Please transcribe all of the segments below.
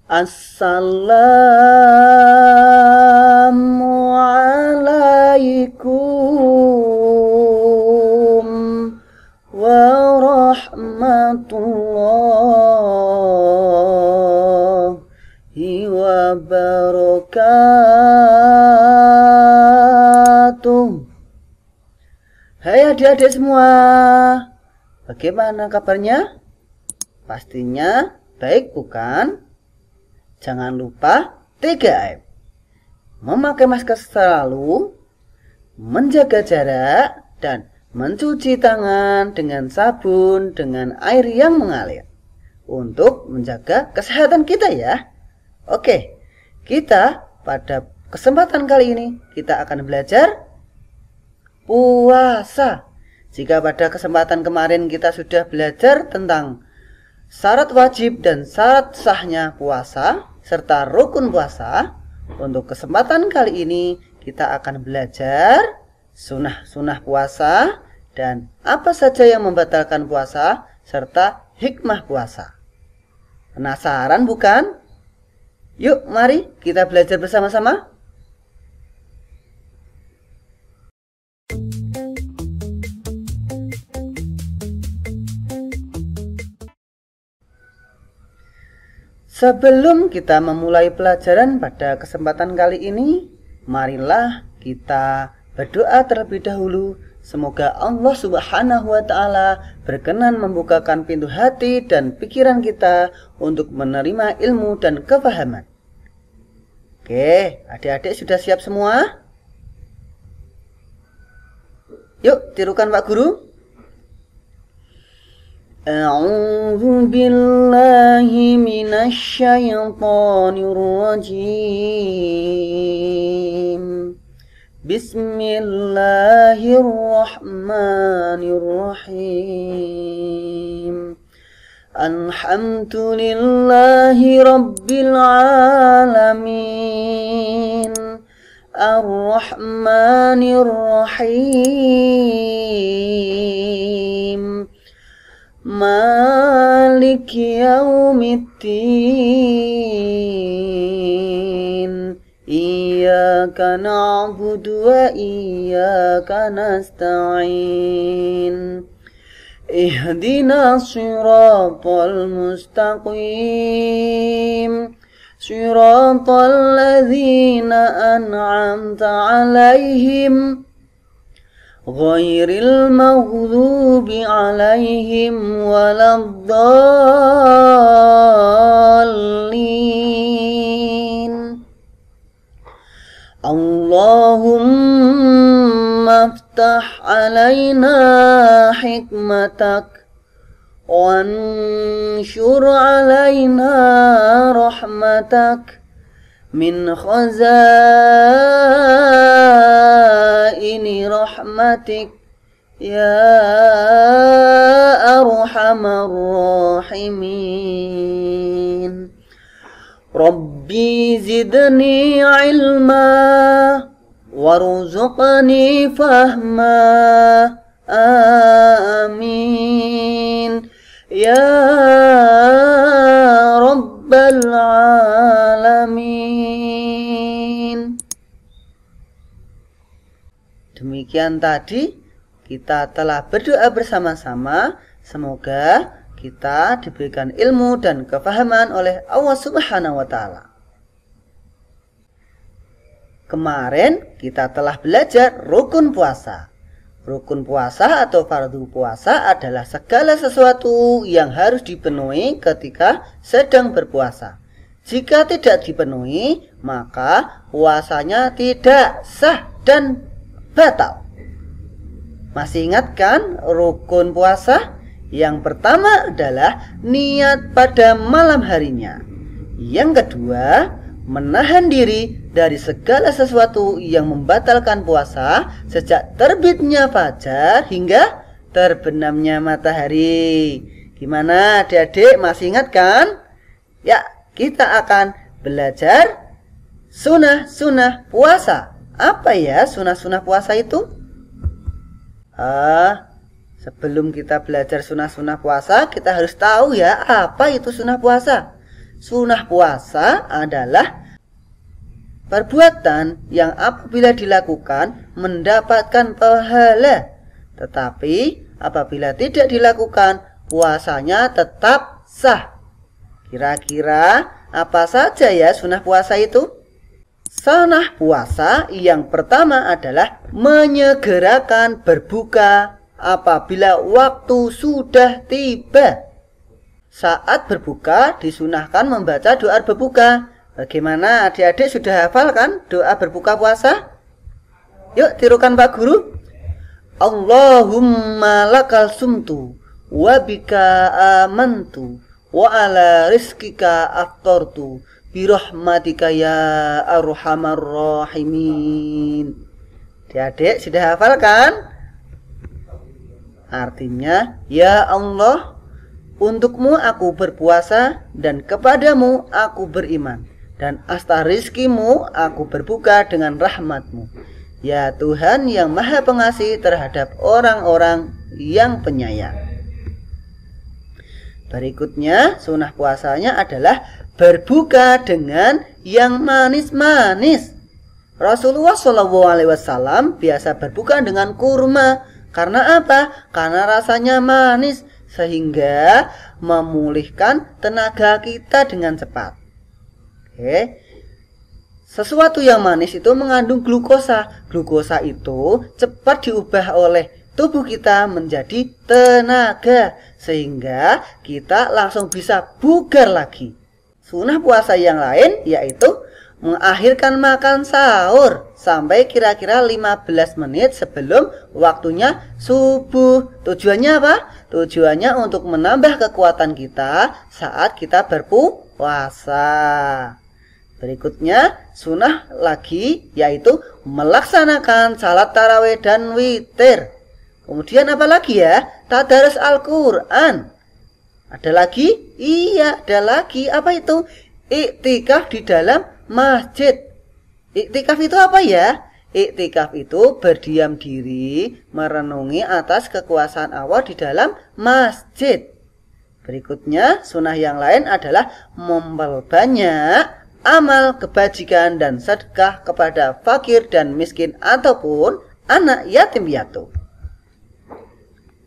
Assalamualaikum warahmatullahi wabarakatuh. Hai adik-adik semua, bagaimana kabarnya? Pastinya baik bukan? Jangan lupa 3M. Memakai masker selalu, menjaga jarak, dan mencuci tangan dengan sabun dengan air yang mengalir untuk menjaga kesehatan kita ya. Oke, kita pada kesempatan kali ini kita akan belajar puasa. Jika pada kesempatan kemarin kita sudah belajar tentang syarat wajib dan syarat sahnya puasa serta rukun puasa, untuk kesempatan kali ini kita akan belajar sunah-sunah puasa dan apa saja yang membatalkan puasa serta hikmah puasa. Penasaran bukan? Yuk mari kita belajar bersama-sama. Sebelum kita memulai pelajaran pada kesempatan kali ini, marilah kita berdoa terlebih dahulu. Semoga Allah Subhanahu wa Ta'ala berkenan membukakan pintu hati dan pikiran kita untuk menerima ilmu dan kefahaman. Oke, adik-adik sudah siap semua? Yuk, tirukan Pak Guru. A'udzu billahi minasy syaithanir rajim. Bismillahirrahmanirrahim. Alhamdulillahi rabbil alamin. Ar-Rahmanir Rahim. Malik yaumiddin. Iyyaka na'budu wa iyyaka nasta'in. Ihdinas siratal mustaqim. Siratal ladzina an'amta 'alaihim ghairil maghdubi 'alaihim waladdallin. Allahumma aftah 'alaina hikmatak wanshur 'alaina rahmatak min khazaini rahmatik ya arhamar rahimin. Rabbi zidni ilma warzuqni fahma. Amin ya rabbal alamin. Demikian tadi kita telah berdoa bersama-sama. Semoga kita diberikan ilmu dan kefahaman oleh Allah Subhanahu wa Ta'ala. Kemarin kita telah belajar rukun puasa. Rukun puasa atau fardu puasa adalah segala sesuatu yang harus dipenuhi ketika sedang berpuasa. Jika tidak dipenuhi, maka puasanya tidak sah dan batal. Masih ingat kan rukun puasa? Yang pertama adalah niat pada malam harinya. Yang kedua, menahan diri dari segala sesuatu yang membatalkan puasa sejak terbitnya fajar hingga terbenamnya matahari. Gimana adik-adik, masih ingat kan? Ya, kita akan belajar sunah-sunah puasa. Apa ya sunah-sunah puasa itu? Sebelum kita belajar sunah-sunah puasa, kita harus tahu ya apa itu sunah puasa. Sunnah puasa adalah perbuatan yang apabila dilakukan mendapatkan pahala, tetapi apabila tidak dilakukan puasanya tetap sah. Kira-kira apa saja ya sunnah puasa itu? Sunnah puasa yang pertama adalah menyegerakan berbuka apabila waktu sudah tiba. Saat berbuka disunahkan membaca doa berbuka. Bagaimana adik-adik sudah hafal kan doa berbuka puasa? Yuk tirukan Pak Guru. Allahumma lakal sumtu wa bika amantu wa ala rizkika aftartu birahmatika ya arhamar rahimin. Adik-adik sudah hafal kan? Artinya, ya Allah, untukmu aku berpuasa dan kepadamu aku beriman, dan atas rizkimu aku berbuka dengan rahmatmu. Ya Tuhan yang maha pengasih terhadap orang-orang yang penyayang. Berikutnya sunnah puasanya adalah berbuka dengan yang manis-manis. Rasulullah SAW biasa berbuka dengan kurma. Karena apa? Karena rasanya manis sehingga memulihkan tenaga kita dengan cepat. Oke. Sesuatu yang manis itu mengandung glukosa. Glukosa itu cepat diubah oleh tubuh kita menjadi tenaga sehingga kita langsung bisa bugar lagi. Sunnah puasa yang lain yaitu mengakhirkan makan sahur sampai kira-kira 15 menit sebelum waktunya subuh. Tujuannya apa? Tujuannya untuk menambah kekuatan kita saat kita berpuasa. Berikutnya sunnah lagi yaitu melaksanakan salat tarawih dan witir. Kemudian apa lagi ya? Tadarus Al-Quran. Ada lagi? Iya, ada lagi. Apa itu? Iktikaf di dalam masjid. Iktikaf itu apa ya? Iktikaf itu berdiam diri merenungi atas kekuasaan Allah di dalam masjid. Berikutnya sunnah yang lain adalah memperbanyak amal kebajikan dan sedekah kepada fakir dan miskin ataupun anak yatim piatu.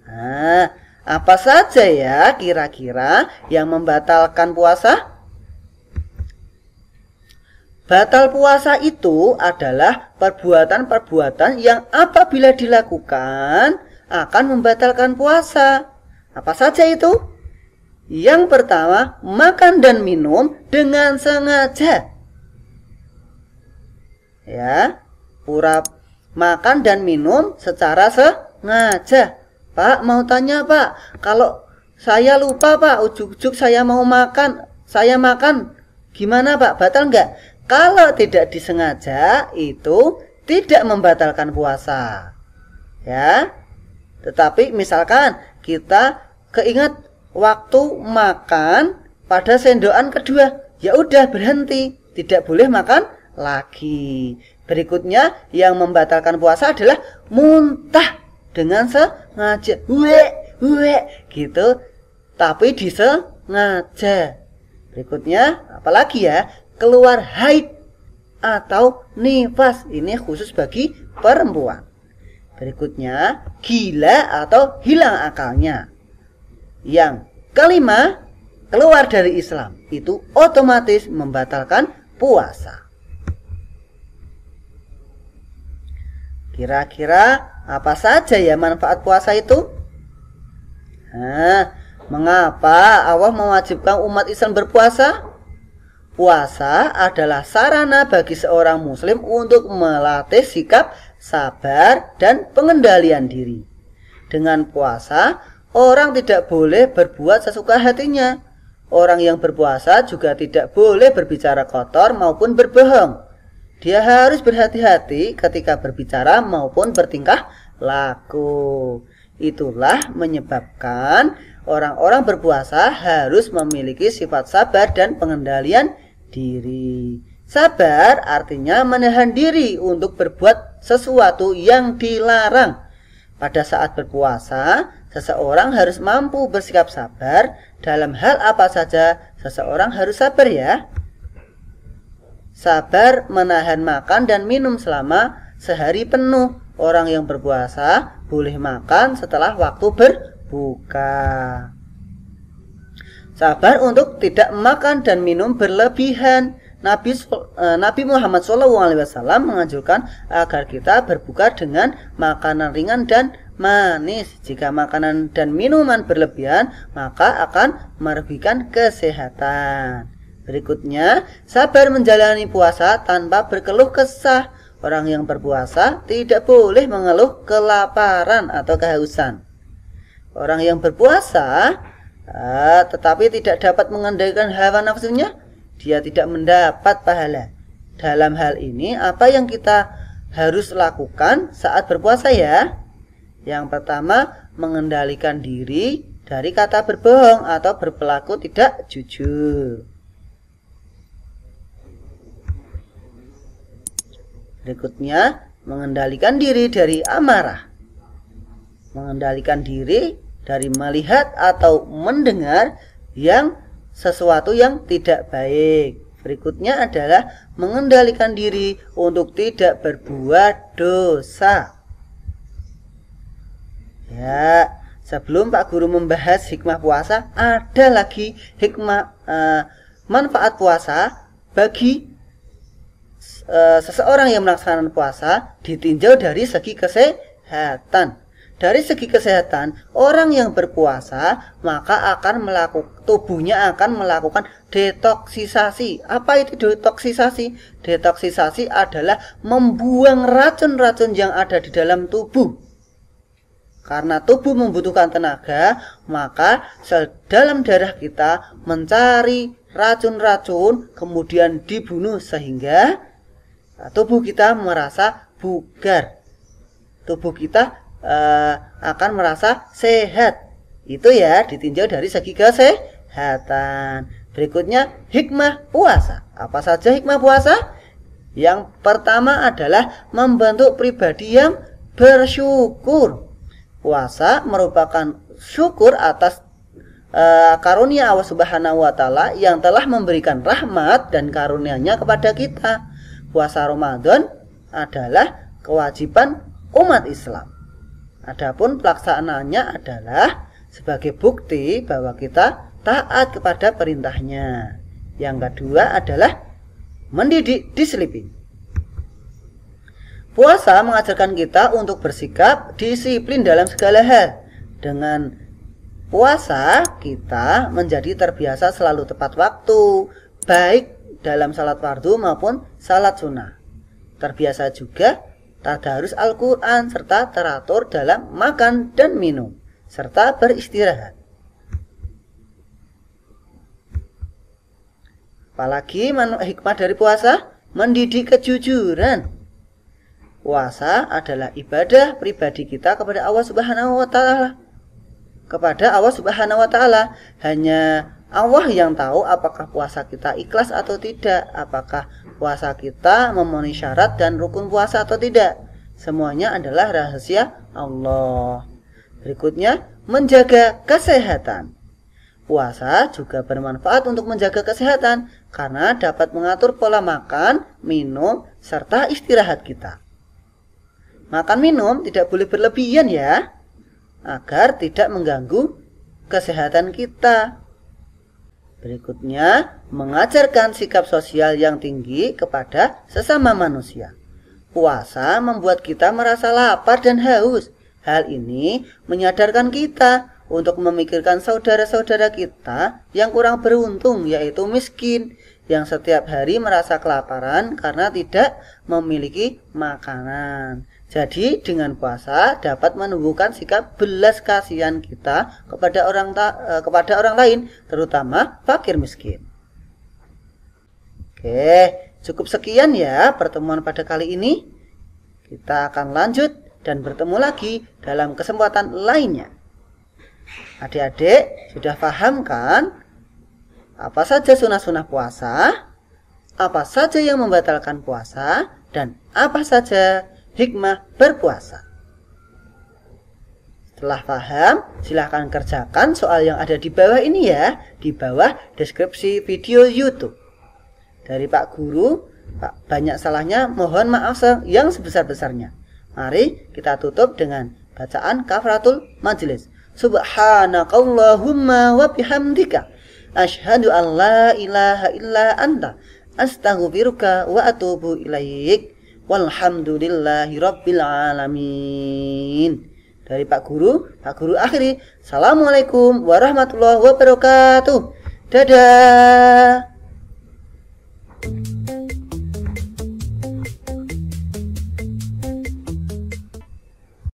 Nah, apa saja ya kira-kira yang membatalkan puasa? Batal puasa itu adalah perbuatan-perbuatan yang apabila dilakukan akan membatalkan puasa. Apa saja itu? Yang pertama, makan dan minum dengan sengaja. Ya, pura makan dan minum secara sengaja. Pak, mau tanya Pak, kalau saya lupa Pak, ujuk-ujuk saya mau makan, saya makan, gimana Pak, batal enggak? Kalau tidak disengaja itu tidak membatalkan puasa. Ya. Tetapi misalkan kita keingat waktu makan pada sendokan kedua, ya udah berhenti, tidak boleh makan lagi. Berikutnya yang membatalkan puasa adalah muntah dengan sengaja. Gitu. Tapi disengaja. Berikutnya apalagi ya? Keluar haid atau nifas, ini khusus bagi perempuan. Berikutnya gila atau hilang akalnya. Yang kelima, keluar dari Islam, itu otomatis membatalkan puasa. Kira-kira apa saja ya manfaat puasa itu? Nah, mengapa Allah mewajibkan umat Islam berpuasa? Puasa adalah sarana bagi seorang muslim untuk melatih sikap sabar dan pengendalian diri. Dengan puasa, orang tidak boleh berbuat sesuka hatinya. Orang yang berpuasa juga tidak boleh berbicara kotor maupun berbohong. Dia harus berhati-hati ketika berbicara maupun bertingkah laku. Itulah menyebabkan orang-orang berpuasa harus memiliki sifat sabar dan pengendalian diri. Sabar artinya menahan diri untuk berbuat sesuatu yang dilarang. Pada saat berpuasa, seseorang harus mampu bersikap sabar. Dalam hal apa saja seseorang harus sabar ya. Sabar menahan makan dan minum selama sehari penuh. Orang yang berpuasa boleh makan setelah waktu berbuka. Sabar untuk tidak makan dan minum berlebihan. Nabi Muhammad SAW menganjurkan agar kita berbuka dengan makanan ringan dan manis. Jika makanan dan minuman berlebihan, maka akan merugikan kesehatan. Berikutnya, sabar menjalani puasa tanpa berkeluh kesah. Orang yang berpuasa tidak boleh mengeluh kelaparan atau kehausan. Orang yang berpuasa tetapi tidak dapat mengendalikan hawa nafsunya, dia tidak mendapat pahala. Dalam hal ini, apa yang kita harus lakukan saat berpuasa ya? Yang pertama, mengendalikan diri dari kata berbohong atau berperilaku tidak jujur. Berikutnya, mengendalikan diri dari amarah. Mengendalikan diri dari melihat atau mendengar sesuatu yang tidak baik. Berikutnya adalah mengendalikan diri untuk tidak berbuat dosa. Ya, sebelum Pak Guru membahas hikmah puasa, ada lagi hikmah manfaat puasa bagi seseorang yang melaksanakan puasa ditinjau dari segi kesehatan. Dari segi kesehatan, orang yang berpuasa maka tubuhnya akan melakukan detoksisasi. Apa itu detoksisasi? Detoksisasi adalah membuang racun-racun yang ada di dalam tubuh. Karena tubuh membutuhkan tenaga, maka sel dalam darah kita mencari racun-racun kemudian dibunuh sehingga tubuh kita merasa bugar. Tubuh kita akan merasa sehat. Itu ya, ditinjau dari segi kesehatan. Berikutnya, hikmah puasa. Apa saja hikmah puasa? Yang pertama adalah membentuk pribadi yang bersyukur. Puasa merupakan syukur atas karunia Allah Subhanahu wa Ta'ala yang telah memberikan rahmat dan karunia-Nya kepada kita. Puasa Ramadan adalah kewajiban umat Islam. Adapun pelaksanaannya adalah sebagai bukti bahwa kita taat kepada perintahnya. Yang kedua adalah mendidik disiplin. Puasa mengajarkan kita untuk bersikap disiplin dalam segala hal. Dengan puasa kita menjadi terbiasa selalu tepat waktu, baik dalam salat fardu maupun salat sunnah. Terbiasa juga tadarus Al-Quran serta teratur dalam makan dan minum serta beristirahat. Apalagi hikmah dari puasa? Mendidik kejujuran. Puasa adalah ibadah pribadi kita kepada Allah Subhanahu wa Ta'ala. Kepada Allah Subhanahu wa Ta'ala. Hanya Allah yang tahu apakah puasa kita ikhlas atau tidak, apakah puasa kita memenuhi syarat dan rukun puasa atau tidak. Semuanya adalah rahasia Allah. Berikutnya, menjaga kesehatan. Puasa juga bermanfaat untuk menjaga kesehatan karena dapat mengatur pola makan, minum, serta istirahat kita. Makan minum tidak boleh berlebihan ya, agar tidak mengganggu kesehatan kita. Berikutnya, mengajarkan sikap sosial yang tinggi kepada sesama manusia. Puasa membuat kita merasa lapar dan haus. Hal ini menyadarkan kita untuk memikirkan saudara-saudara kita yang kurang beruntung, yaitu miskin, yang setiap hari merasa kelaparan karena tidak memiliki makanan. Jadi dengan puasa dapat menumbuhkan sikap belas kasihan kita kepada orang lain, terutama fakir miskin. Oke, cukup sekian ya pertemuan pada kali ini. Kita akan lanjut dan bertemu lagi dalam kesempatan lainnya. Adik-adik sudah paham kan apa saja sunah-sunah puasa, apa saja yang membatalkan puasa, dan apa saja hikmah berpuasa. Setelah paham, silahkan kerjakan soal yang ada di bawah ini ya, di bawah deskripsi video YouTube. Dari Pak Guru, Pak, banyak salahnya, mohon maaf yang sebesar-besarnya. Mari kita tutup dengan bacaan kafaratul majlis. Subhanakallahumma wa bihamdika asyhadu an la ilaha illa anta astaghfiruka wa atubu ilaik. Walhamdulillahi rabbil alamin. Dari Pak Guru akhiri. Assalamualaikum warahmatullahi wabarakatuh. Dadah.